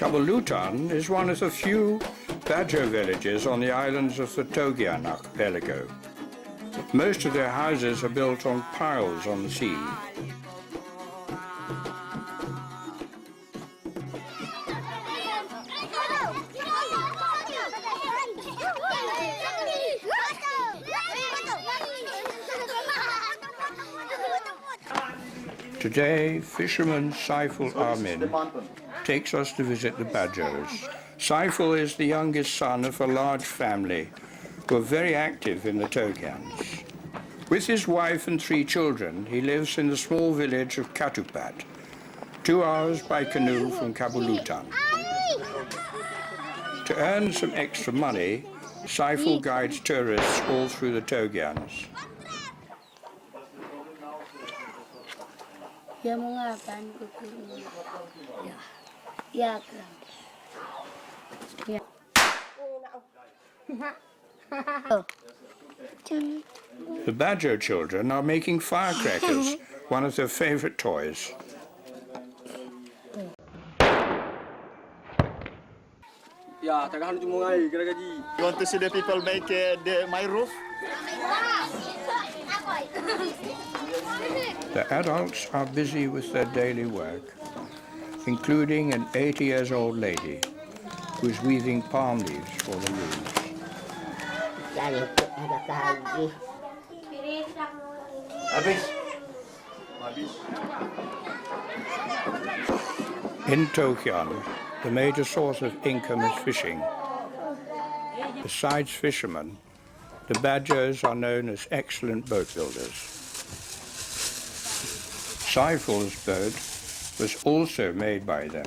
Kabulutan is one of the few badger villages on the islands of the Togian archipelago. Most of their houses are built on piles on the sea. Today, fisherman Saiful Amin takes us to visit the Badgers. Saiful is the youngest son of a large family who are very active in the Togians. With his wife and 3 children, he lives in the small village of Katupat, 2 hours by canoe from Kabulutan. To earn some extra money, Saiful guides tourists all through the Togians. Ya mau ngapain ke ya ya The Badger children are making firecrackers, one of their favorite toys. Ya, tagahan tu mungai geragaji. You want to see the people make my roof? The adults are busy with their daily work, including an 80-year-old lady who is weaving palm leaves for the roofs. In Togian, the major source of income is fishing. Besides fishermen, the Badgers are known as excellent boat builders. Saiful's boat was also made by them.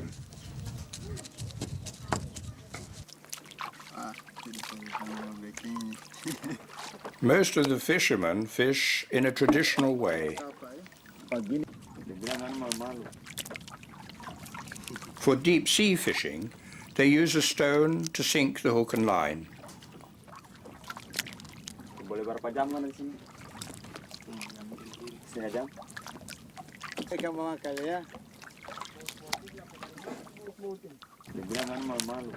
Most of the fishermen fish in a traditional way. For deep sea fishing, they use a stone to sink the hook and line. Boleh berapa jam kan di sini? Setengah jam. Ikan memakai ya. Jangan malu-malu.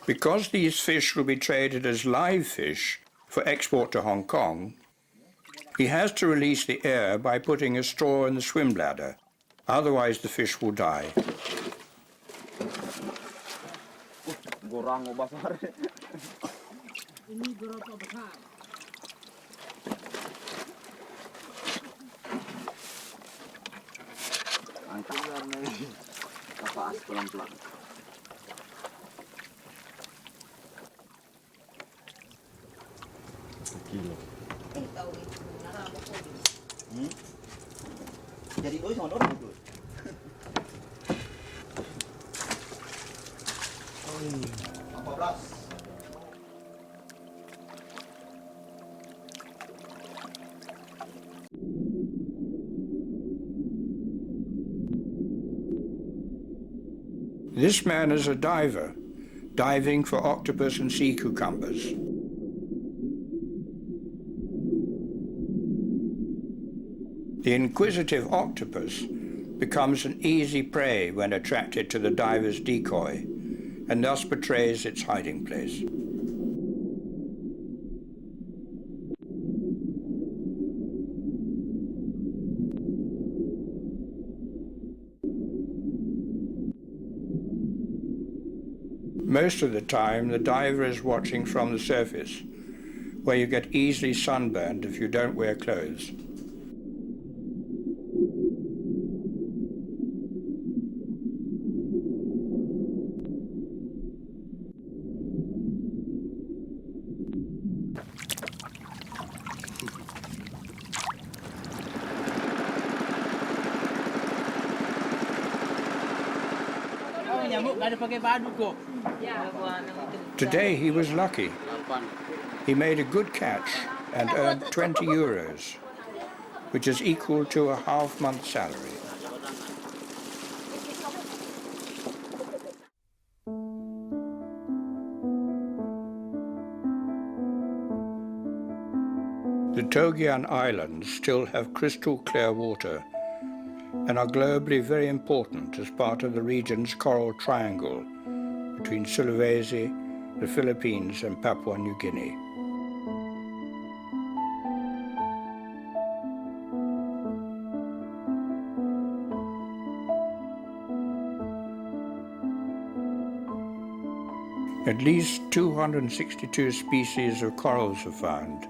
Because these fish will be traded as live fish for export to Hong Kong, he has to release the air by putting a straw in the swim bladder. Otherwise, the fish will die. Jadi doi sama orang itu. This man is a diver, diving for octopus and sea cucumbers. The inquisitive octopus becomes an easy prey when attracted to the diver's decoy, and thus betrays its hiding place. Most of the time, the diver is watching from the surface, where you get easily sunburned if you don't wear clothes. Today he was lucky. He made a good catch and earned 20 euros, which is equal to a half-month salary. The Togian Islands still have crystal clear water and are globally very important as part of the region's coral triangle between Sulawesi, the Philippines and Papua New Guinea. At least 262 species of corals are found.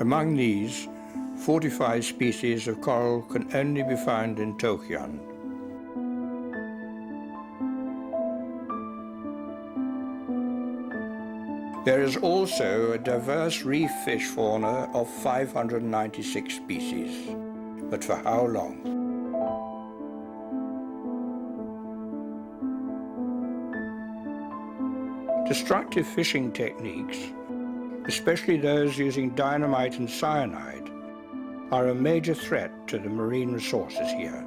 Among these, 45 species of coral can only be found in Togian. There is also a diverse reef fish fauna of 596 species. But for how long? Destructive fishing techniques, especially those using dynamite and cyanide, are a major threat to the marine resources here.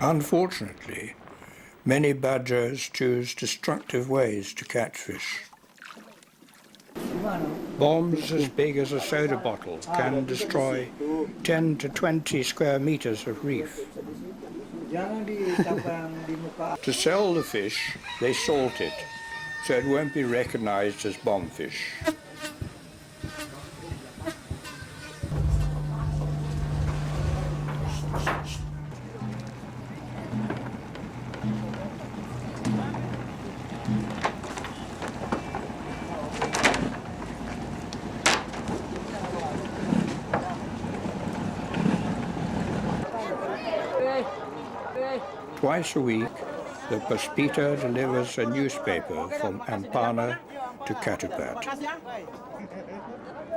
Unfortunately, many badgers choose destructive ways to catch fish. Bombs as big as a soda bottle can destroy 10 to 20 square meters of reef. To sell the fish, they salt it, so it won't be recognized as bomb fish. Twice a week, the Puspita delivers a newspaper from Ampana to Katupat.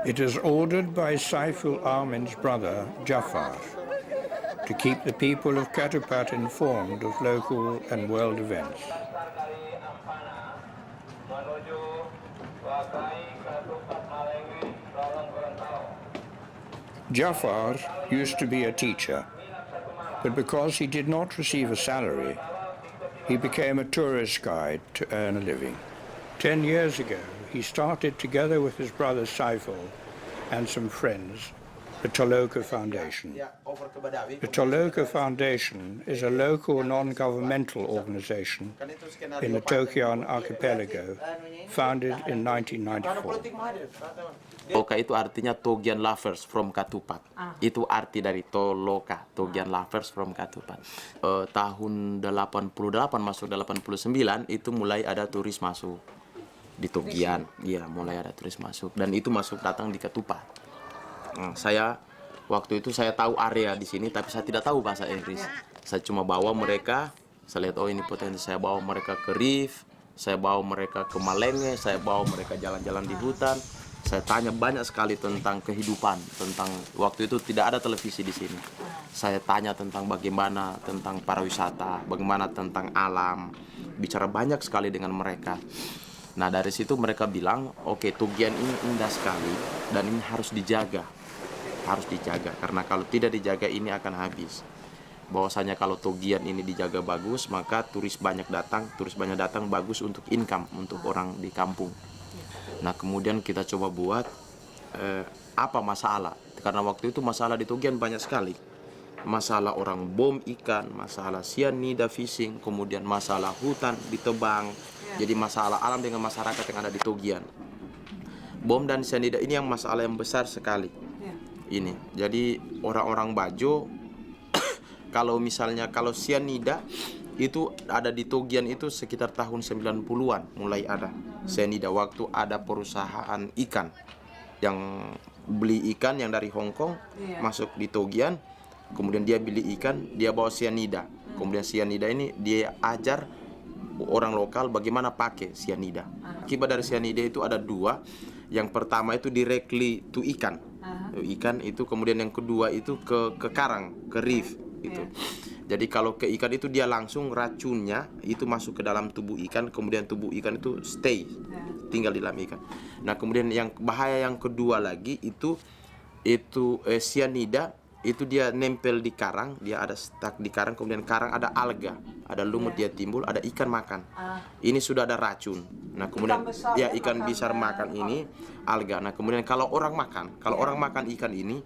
It is ordered by Saiful Amin's brother, Jafar, to keep the people of Katupat informed of local and world events. Jafar used to be a teacher, but because he did not receive a salary, he became a tourist guide to earn a living. 10 years ago, he started together with his brother Saiful and some friends the Toloka Foundation. The Toloka Foundation is a local non-governmental organization in the Togian archipelago, founded in 1994. Toloka itu artinya Togian Lovers from Katupat. Itu arti dari Toloka, Togian Lovers from Katupat. Tahun 88 masuk 89 itu mulai ada turis masuk di Togian. Iya, mulai ada turis masuk dan itu masuk datang di Katupat. Saya waktu itu saya tahu area di sini tapi saya tidak tahu bahasa Inggris. Saya cuma bawa mereka, saya lihat oh ini potensi, saya bawa mereka ke reef, saya bawa mereka ke Malenge, saya bawa mereka jalan-jalan di hutan. Saya tanya banyak sekali tentang kehidupan, tentang waktu itu tidak ada televisi di sini. Saya tanya tentang bagaimana tentang pariwisata, bagaimana tentang alam, bicara banyak sekali dengan mereka. Nah dari situ mereka bilang, oke, Togian ini indah sekali dan ini harus dijaga, karena kalau tidak dijaga ini akan habis. Bahwasanya kalau Togian ini dijaga bagus, maka turis banyak datang bagus untuk income untuk orang di kampung. Nah kemudian kita coba buat apa masalah, karena waktu itu masalah di Togian banyak sekali. Masalah orang bom ikan, masalah cyanida fishing, kemudian masalah hutan ditebang. Jadi masalah alam dengan masyarakat yang ada di Togian. Bom dan cyanida ini yang masalah yang besar sekali. Ini. Jadi orang-orang Bajo kalau cyanida itu ada di Togian itu sekitar tahun 90-an mulai ada cyanida, waktu ada perusahaan ikan yang beli ikan yang dari Hong Kong masuk di Togian, kemudian dia beli ikan, dia bawa cyanida. Kemudian cyanida ini dia ajar orang lokal bagaimana pakai cyanida. Akibat dari cyanida itu ada dua. Yang pertama itu directly to ikan. Ikan itu, kemudian yang kedua itu ke karang, ke reef itu. Jadi kalau ke ikan itu dia langsung racunnya itu masuk ke dalam tubuh ikan, kemudian tubuh ikan itu stay, tinggal di dalam ikan. Nah, kemudian yang bahaya yang kedua lagi itu cyanida itu dia nempel di karang, dia ada stuck di karang, kemudian karang ada alga, ada lumut dia timbul, ada ikan makan. Ini sudah ada racun. Nah, kemudian ikan besar makan ini alga. Nah, kemudian kalau orang makan ikan ini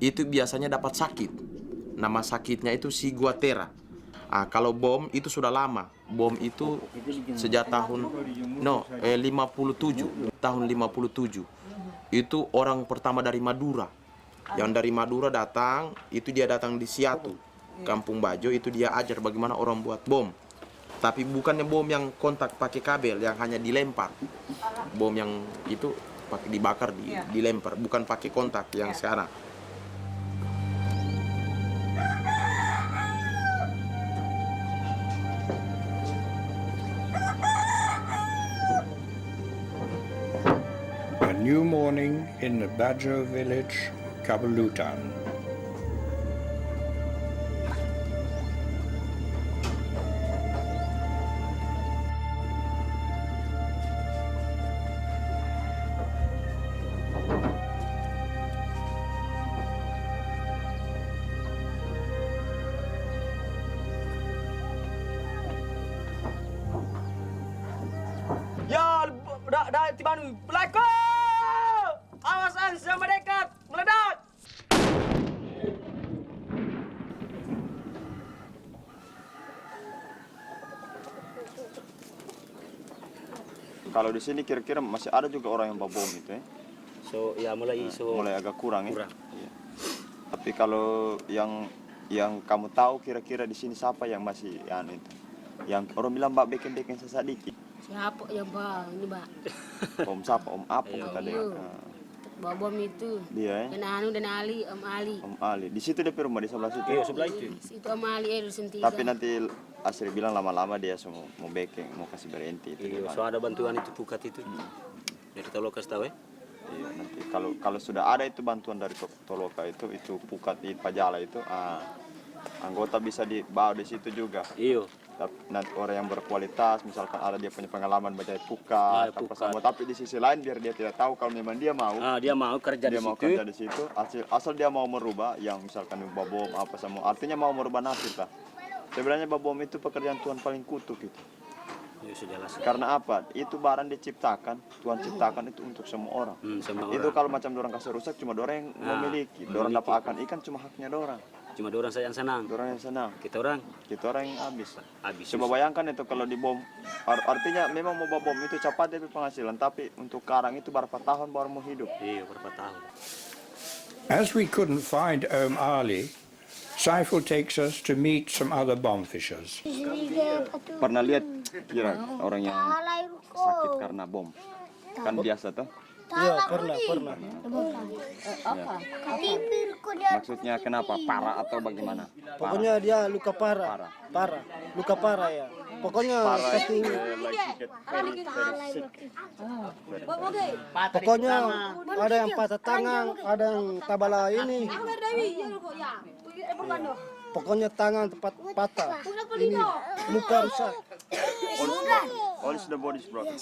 itu biasanya dapat sakit. Nama sakitnya itu ciguatera. Kalau bom itu sudah lama. Bom itu sejak tahun 57, tahun 57. Itu orang pertama dari Madura. Yang dari Madura datang, itu dia datang di Siatu, Kampung Bajo, itu dia ajar bagaimana orang buat bom. Tapi bukannya bom yang kontak pakai kabel, yang hanya dilempar. Bom yang itu pakai dibakar, dilempar, bukan pakai kontak yang sekarang. A new morning in the Bajo village, Kabalutan. Ya, dah tibanu. Pelako! Awasan sama dekat, meledak! Kalau di sini kira-kira masih ada juga orang yang bawa bom itu ya. So ya Mulai agak kurang ya. Kurang. Iya. Tapi kalau yang kamu tahu kira-kira di sini siapa yang masih itu? Yang orang bilang Mbak bikin sesadiki. Siapa ya bang? Ini bang. Om siapa? Om Apung tadi. Bawa bom itu. Dia Dan Ali, Om Ali. Om Ali. Di situ dia rumah di sebelah situ. Iya, sebelah itu. Itu Om Ali Edison 3. Tapi nanti Asri bilang lama-lama dia semua mau backing, mau kasih berhenti itu. Iya, so ada bantuan itu pukat itu. Dari Toloka tahu ya? Iya, nanti kalau sudah ada itu bantuan dari Toloka itu pukat di Pajala itu, anggota bisa dibawa di situ juga. Iya. Nanti orang yang berkualitas, misalkan ada dia punya pengalaman menjadi pukat, apa sama. Tapi di sisi lain biar dia tidak tahu kalau memang dia mau. Dia mau kerja Dia di mau situ. kerja di situ. Asal dia mau merubah, yang misalkan bom apa sama. Artinya mau merubah nasib lah. Sebenarnya bom itu pekerjaan Tuhan paling kutuk itu. Ya, sudah jelas. Karena apa? Itu barang diciptakan, Tuhan ciptakan itu untuk semua orang. Semua Itu orang. kalau macam dorang kasih rusak cuma dorang yang memiliki. Dorang dapat akan ikan cuma haknya dorang. Cuma orang saya yang senang. Dorang yang senang. Kita orang Kita orang yang habis. habis. Coba bayangkan itu kalau dibom. Artinya memang mau bom itu cepat tapi penghasilan. Tapi untuk karang itu berapa tahun baru mau hidup. Iya, berapa tahun. As we couldn't find Om Ali, Saiful takes us to meet some other bomb fishers. Pernah lihat kira orang yang sakit karena bom? Kan biasa tuh. Iya, pernah. Maksudnya kenapa? Parah atau bagaimana? Pokoknya dia luka parah. Luka parah ya. Pokoknya satu pokoknya ada yang patah tangan, ada yang tabala ini. Pokoknya tangan tempat patah. Ini muka rusak. All is the body is broken.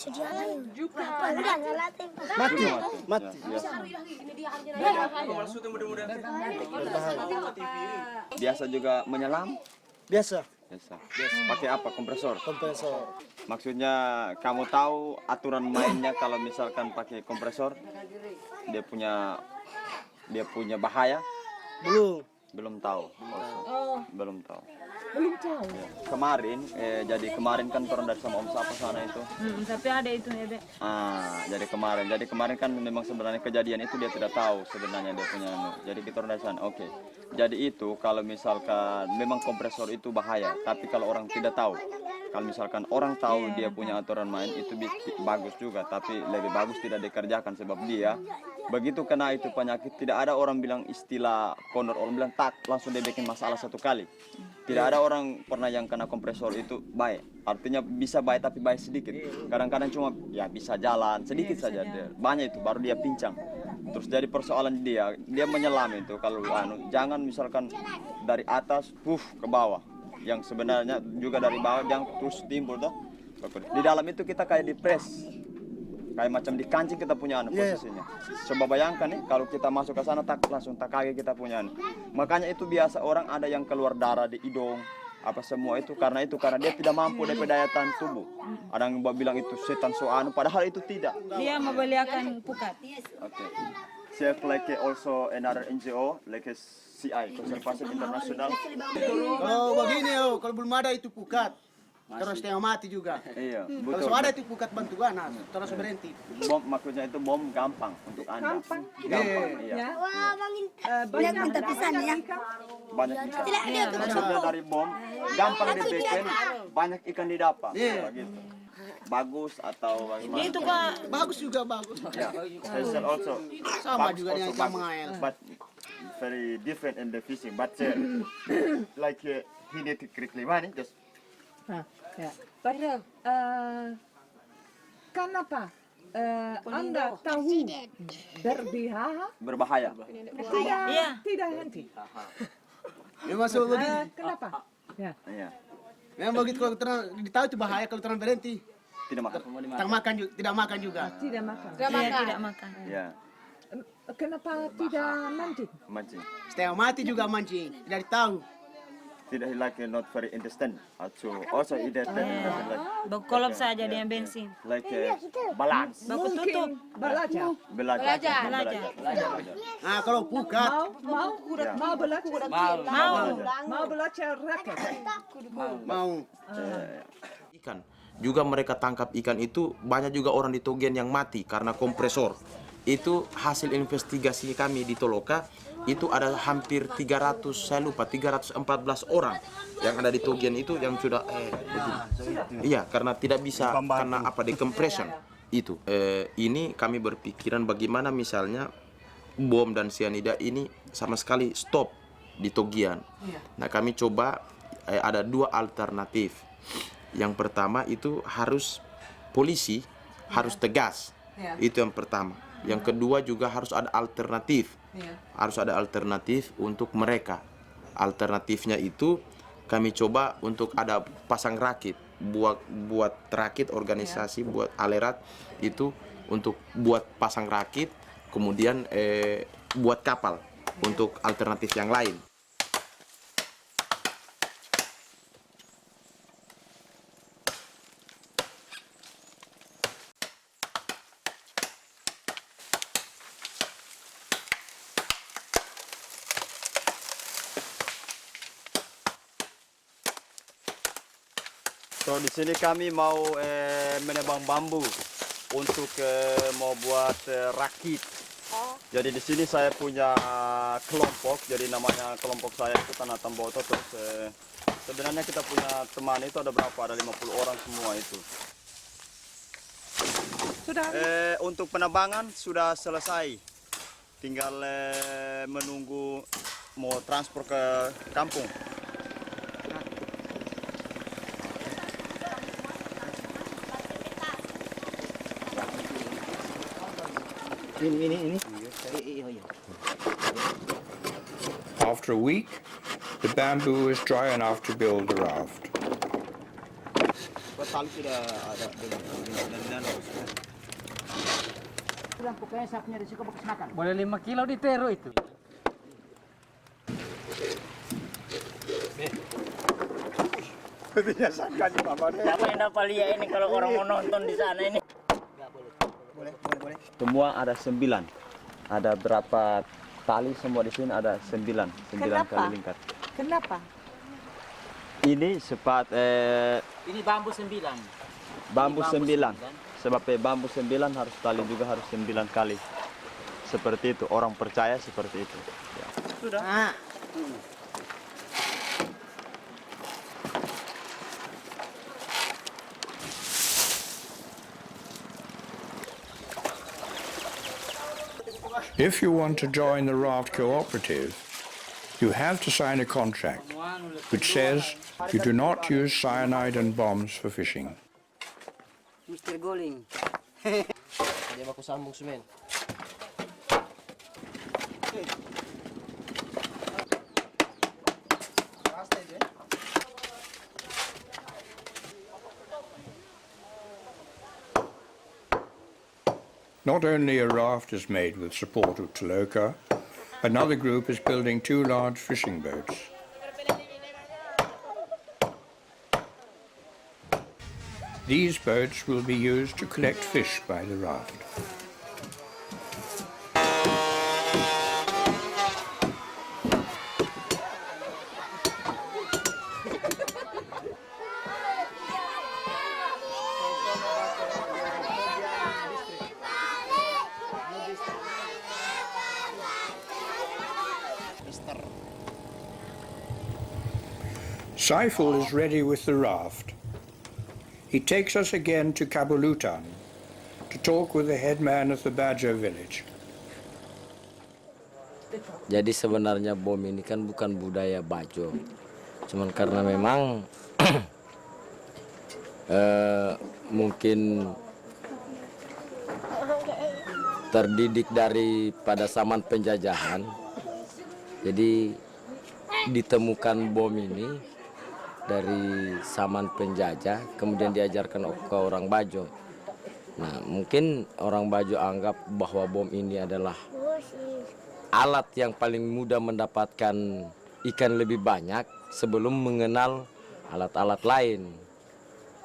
Mati. Mati. Biasa juga menyelam. Biasa. Biasa. Pakai apa? Kompresor. Kompresor. Maksudnya kamu tahu aturan mainnya kalau misalkan pakai kompresor dia punya bahaya? Belum tahu. Belum tahu. Ya. Kemarin kan turun dari sama Om Sapa sana itu. Tapi ada itu ya, Dek. Jadi kemarin kan memang sebenarnya kejadian itu dia tidak tahu sebenarnya dia punya. Jadi kita turun dari sana. Oke. Jadi itu kalau misalkan memang kompresor itu bahaya, tapi kalau orang tidak tahu, kalau misalkan orang tahu dia punya aturan main itu bagus juga, tapi lebih bagus tidak dikerjakan sebab dia begitu kena itu penyakit tidak ada orang bilang istilah kondor, orang bilang tak langsung dia bikin masalah satu kali. Tidak ada orang pernah yang kena kompresor itu baik. Artinya bisa baik tapi baik sedikit. Kadang-kadang cuma ya bisa jalan sedikit saja dia. Banyak itu baru dia pincang. Terus jadi persoalan dia menyelam itu kalau jangan misalkan dari atas ke bawah. Yang sebenarnya juga dari bawah yang terus timbul toh. Di dalam itu kita kayak di press. Kayak macam di kancing kita punya posisinya. Coba bayangkan nih kalau kita masuk ke sana langsung tak kaki kita punya. Makanya itu biasa orang ada yang keluar darah di hidung apa semua itu karena dia tidak mampu dari daya tahan tubuh. Ada yang bilang itu setan padahal itu tidak. Dia membeliakan pukat. Okay. Chef like also another NGO like CI Conservation International. Kalau begini kalau belum ada itu pukat. Terus setengah mati juga. Iya, Kalau betul. ada itu pukat bantuan, terus berhenti. Bom maksudnya itu bom gampang untuk Anda. Gampang. Iya. Banyak minta pisan ya. Banyak ikan. Maksudnya dari bom gampang dibikin, banyak ikan didapat. Gitu. Bagus atau bagaimana? Itu Kak. Bagus juga bagus. Ya, special also. Sama Bagus juga dengan also ikan bagus. mengail. But very different in the fishing. But like he need to quickly money just. Padahal, kenapa Anda tahu Berbahaya. tidak henti? Memang begitu. Kenapa? Iya. Memang begitu kalau ditahu itu bahaya kalau terang berhenti. Tidak makan. Tidak makan juga. Tidak makan. Tidak makan. Ya, Kenapa tidak mancing? mancing. Setengah mati juga mancing. Tidak tahu. Tidak like not very understand. Also understand like Berkolop saja dengan bensin. like balance. Baku tutup. Belajar. Belajar. Nah, kalau pukat Mau belajar. Mau belajar raket. mau. Ikan. Juga mereka tangkap ikan itu banyak juga orang di Togian yang mati karena kompresor. Itu hasil investigasi kami di Toloka itu ada hampir 300 saya lupa 314 orang yang ada di Togian itu yang sudah iya karena tidak bisa karena apa di compression itu ini kami berpikiran bagaimana misalnya bom dan sianida ini sama sekali stop di Togian. Nah kami coba ada dua alternatif. Yang pertama itu harus polisi harus tegas. Itu yang pertama. Yang kedua juga harus ada alternatif. Harus ada alternatif untuk mereka. Alternatifnya itu kami coba untuk ada pasang rakit, buat rakit organisasi, buat alerat itu untuk buat pasang rakit, kemudian buat kapal untuk alternatif yang lain. So di sini kami mau menebang bambu untuk mau buat rakit. Jadi di sini saya punya kelompok, jadi namanya kelompok saya itu Tanah Tamboto. Terus sebenarnya kita punya teman itu ada berapa? Ada 50 orang semua itu. Sudah. Untuk penebangan sudah selesai, tinggal menunggu mau transport ke kampung. Ini. After a week, the bamboo is dry enough to build the raft. Tali sudah ada dari danau. Pokoknya sapinya risiko bekas makan. Boleh 5 kilo di Peru itu. Siapa yang dapat lihat ini kalau orang mau nonton di sana ini? Semua ada 9. Ada berapa tali semua di sini ada 9 kali lingkar. Kenapa? Ini Ini bambu 9. bambu 9. Sebab bambu 9 harus tali juga harus 9 kali. Seperti itu, orang percaya seperti itu. Ya. Sudah. If you want to join the raft cooperative, you have to sign a contract which says you do not use cyanide and bombs for fishing. Mr. Goling. Dia baku sambung semen. Not only a raft is made with support of Toloka, another group is building 2 large fishing boats. These boats will be used to collect fish by the raft. Saiful is ready with the raft. He takes us again to Kabulutan to talk with the headman of the Badger village. Jadi sebenarnya bom ini kan bukan budaya Bajo. Cuman karena memang mungkin terdidik dari pada zaman penjajahan. Jadi ditemukan bom ini dari zaman penjajah, kemudian diajarkan ke orang Bajo. Nah, mungkin orang Bajo anggap bahwa bom ini adalah alat yang paling mudah mendapatkan ikan lebih banyak sebelum mengenal alat-alat lain.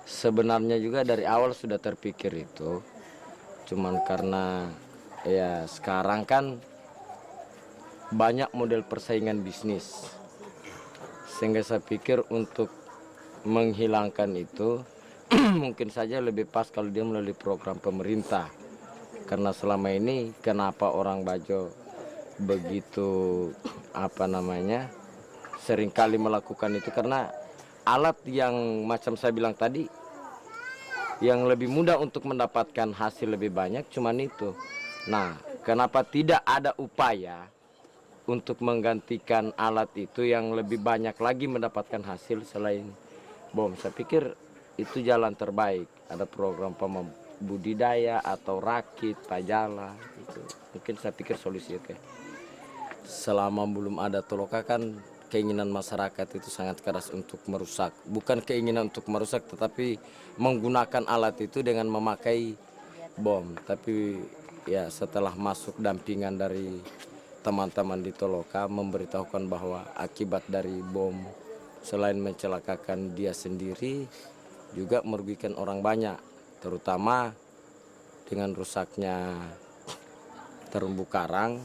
Sebenarnya juga dari awal sudah terpikir itu, cuman karena ya sekarang kan banyak model persaingan bisnis. Sehingga saya pikir untuk menghilangkan itu mungkin saja lebih pas kalau dia melalui program pemerintah. Karena selama ini kenapa orang Bajo begitu seringkali melakukan itu karena alat yang macam saya bilang tadi yang lebih mudah untuk mendapatkan hasil lebih banyak cuman itu. Nah, kenapa tidak ada upaya untuk menggantikan alat itu yang lebih banyak lagi mendapatkan hasil selain bom? Saya pikir itu jalan terbaik. Ada program budidaya atau rakit, pajala itu. Mungkin saya pikir solusi oke. Selama belum ada Toloka kan keinginan masyarakat itu sangat keras untuk merusak. Bukan keinginan untuk merusak tetapi menggunakan alat itu dengan memakai bom. Tapi ya setelah masuk dampingan dari teman-teman di Toloka memberitahukan bahwa akibat dari bom selain mencelakakan dia sendiri juga merugikan orang banyak, terutama dengan rusaknya terumbu karang,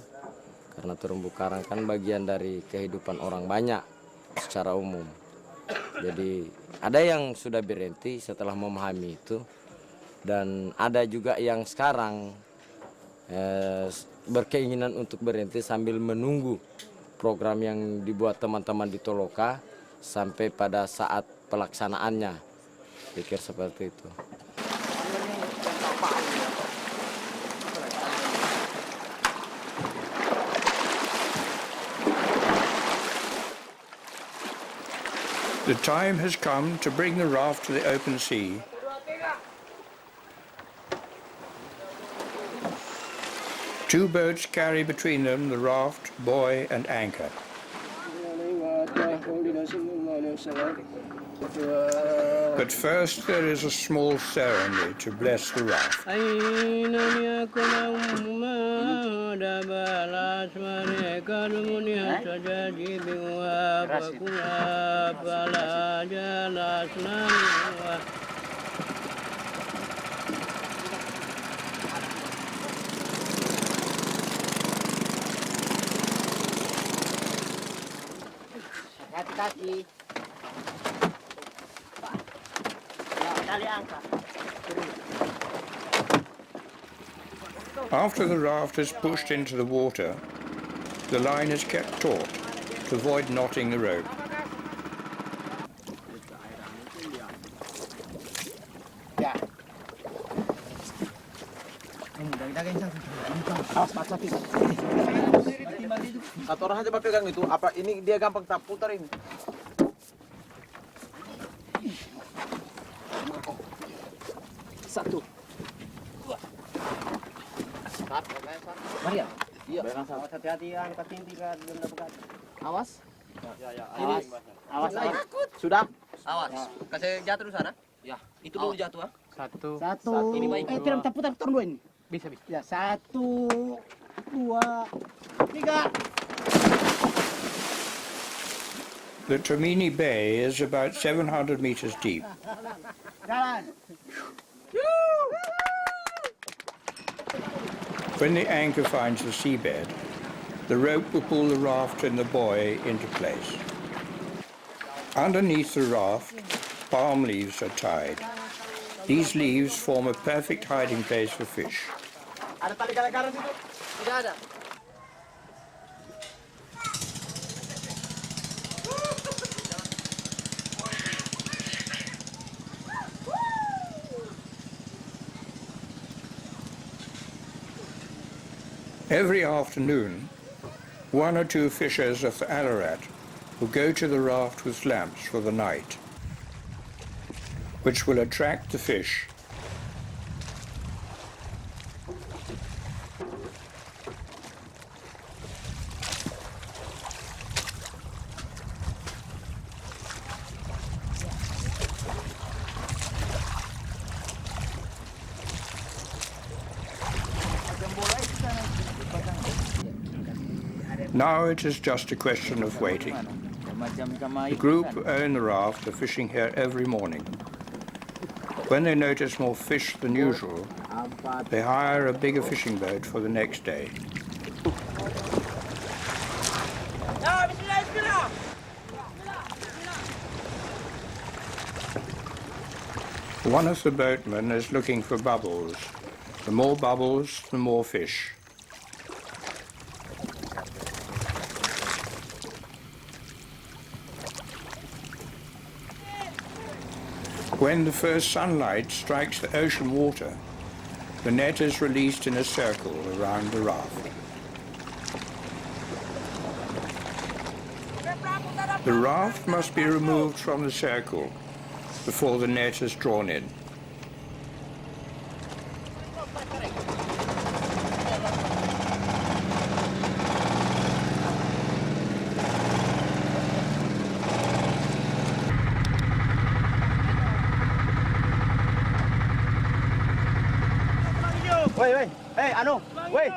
karena terumbu karang kan bagian dari kehidupan orang banyak secara umum. Jadi ada yang sudah berhenti setelah memahami itu, dan ada juga yang sekarang berkeinginan untuk berhenti sambil menunggu program yang dibuat teman-teman di Toloka sampai pada saat pelaksanaannya. Pikir seperti itu. The time has come to bring the raft to the open sea. Two boats carry between them the raft, buoy and anchor. But first there is a small ceremony to bless the raft. Hati-hati. Tali angkat. After the raft is pushed into the water, the line is kept taut to avoid knotting the rope. Satu orang aja pegang itu. Apa ini dia gampang tak putar ini? Satu. Maria. Iya. Awas hati-hati angkat inti kan benda berat. Awas. Awas. Awas. Sudah. Awas. Kasih jatuh di sana. Ya. Itu dulu jatuh ah. Satu. Ini baik. Tidak putar dua ini. Bisa. Ya, 1, 2, 3. The Termini Bay is about 700 meters deep. Jalan. When the anchor finds the seabed, the rope will pull the raft and the buoy into place. Underneath the raft, palm leaves are tied. These leaves form a perfect hiding place for fish. Ada tali garam situ? Tidak ada. Every afternoon, 1 or 2 fishers of the Ararat will go to the raft with lamps for the night, which will attract the fish. Now it is just a question of waiting. The group in the raft are fishing here every morning. When they notice more fish than usual, they hire a bigger fishing boat for the next day. One of the boatmen is looking for bubbles. The more bubbles, the more fish. When the first sunlight strikes the ocean water, the net is released in a circle around the raft. The raft must be removed from the circle before the net is drawn in. Woi. Hei, anu. Woi.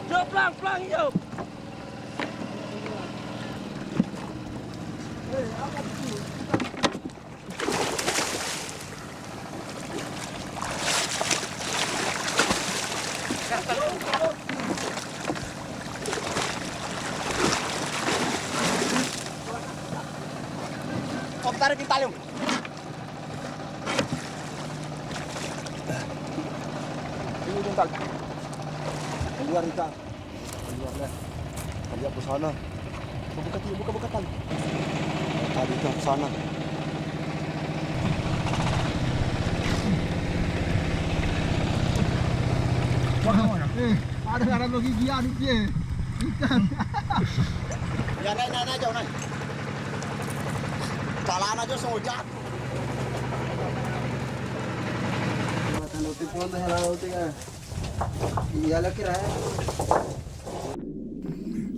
Jauh pelang hijau. Kau tarik di tali. Keluar Rika. Keluar dah. Lihat ke sana. Buka tali. Tadi ke sana. Ada garam lagi dia ni dia. Ikan. Ya naik jauh naik. Jalan aja sojak.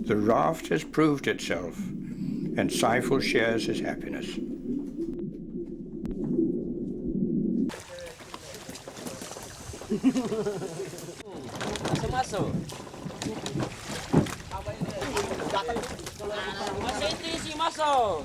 The raft has proved itself. and Saiful shares his happiness. Masuk. Masuk itu isi masuk.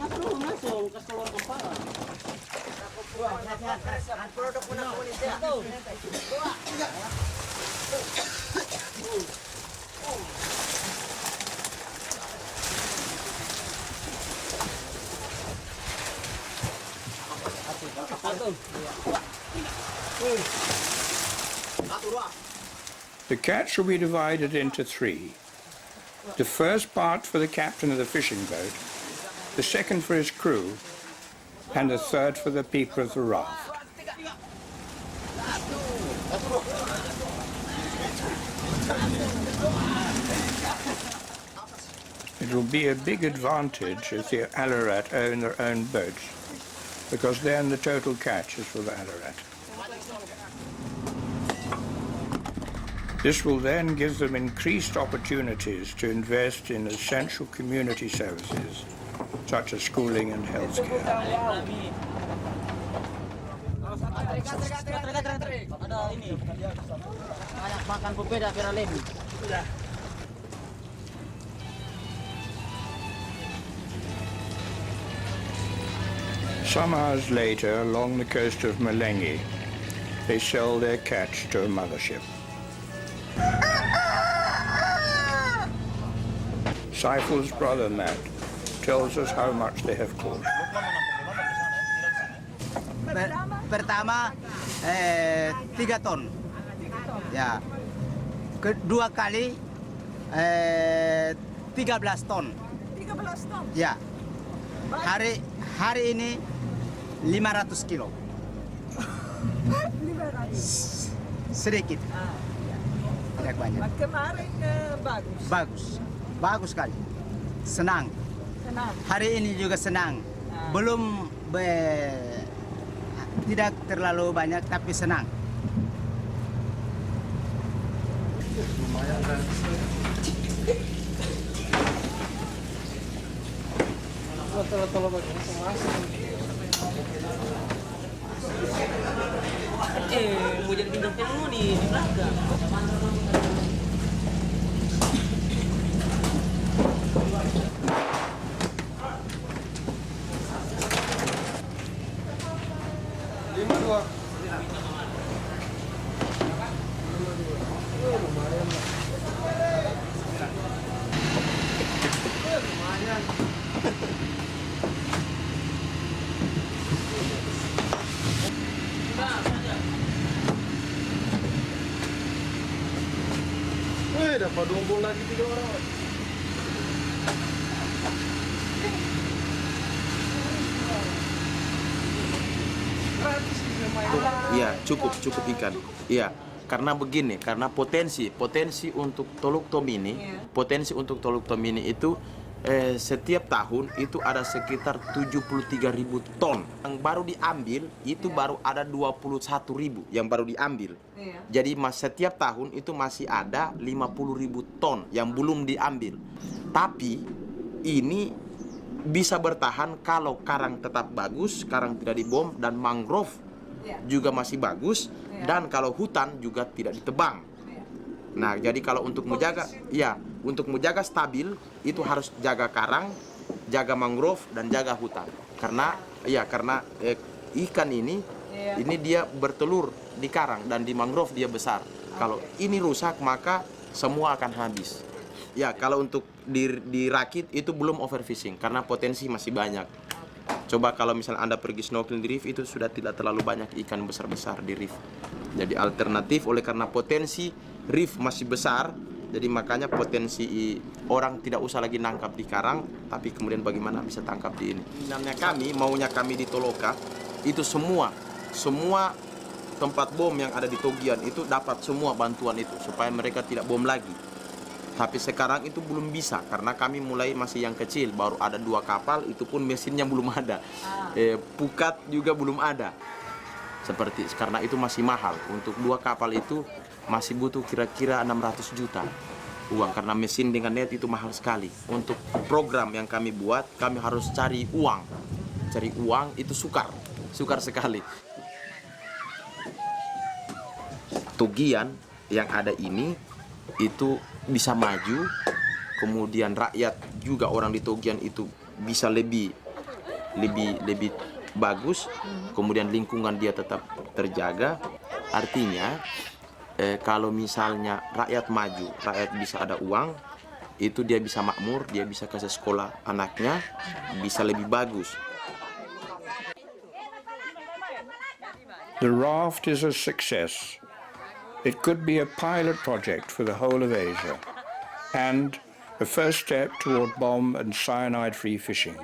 The catch will be divided into three. The first part for the captain of the fishing boat, the second for his crew, and the third for the people of the raft. It will be a big advantage if the Alarat own their own boats, because then the total catch is for the Alarat. This will then give them increased opportunities to invest in essential community services, such as schooling and healthcare. Some hours later, along the coast of Malengi, they sell their catch to a mothership. Saiful's brother Matt tells us how much they have caught. Pertama 3 ton. Ya. Kedua kali 13 ton. 13 ton. Ya. Hari ini 500 kilo. 500. Sedikit. Tidak banyak. Kemarin bagus. Bagus sekali. Senang. Senang. Hari ini juga senang. Belum tidak terlalu banyak tapi senang. Mau jadi bintang film nih di belakang. Dapat 20 lagi 3 orang. Iya, cukup ikan. Iya, karena begini, karena potensi untuk Teluk Tomini itu setiap tahun itu ada sekitar 73.000 ton. Yang baru diambil itu baru ada 21.000 yang baru diambil. Jadi setiap tahun itu masih ada 50.000 ton yang belum diambil. Tapi ini bisa bertahan kalau karang tetap bagus, karang tidak dibom, dan mangrove juga masih bagus, dan kalau hutan juga tidak ditebang. Nah, jadi kalau untuk menjaga stabil itu harus jaga karang, jaga mangrove, dan jaga hutan. Karena ikan ini dia bertelur di karang dan di mangrove dia besar. Kalau ini rusak maka semua akan habis. Ya, kalau untuk dirakit itu belum overfishing karena potensi masih banyak. Coba kalau misalnya Anda pergi snorkeling di reef itu sudah tidak terlalu banyak ikan besar-besar di reef. Jadi alternatif oleh karena potensi reef masih besar, jadi makanya potensi orang tidak usah lagi nangkap di karang, tapi kemudian bagaimana bisa tangkap di ini. Maunya kami di Toloka itu semua tempat bom yang ada di Togian itu dapat semua bantuan itu supaya mereka tidak bom lagi. Tapi sekarang itu belum bisa karena kami mulai masih yang kecil, baru ada 2 kapal, itu pun mesinnya belum ada. Pukat juga belum ada. Seperti karena itu masih mahal. Untuk 2 kapal itu masih butuh kira-kira 600 juta. uang karena mesin dengan net itu mahal sekali. Untuk program yang kami buat, kami harus cari uang. Cari uang itu sukar sekali. Togian yang ada ini itu bisa maju, kemudian rakyat juga orang di Togian itu bisa lebih bagus, kemudian lingkungan dia tetap terjaga. Artinya kalau misalnya rakyat maju, rakyat bisa ada uang, itu dia bisa makmur, dia bisa kasih sekolah anaknya, bisa lebih bagus. The raft is a success. It could be a pilot project for the whole of Asia and a first step toward bomb and cyanide-free fishing.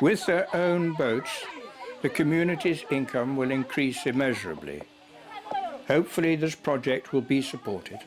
With their own boats, the community's income will increase immeasurably. Hopefully this project will be supported.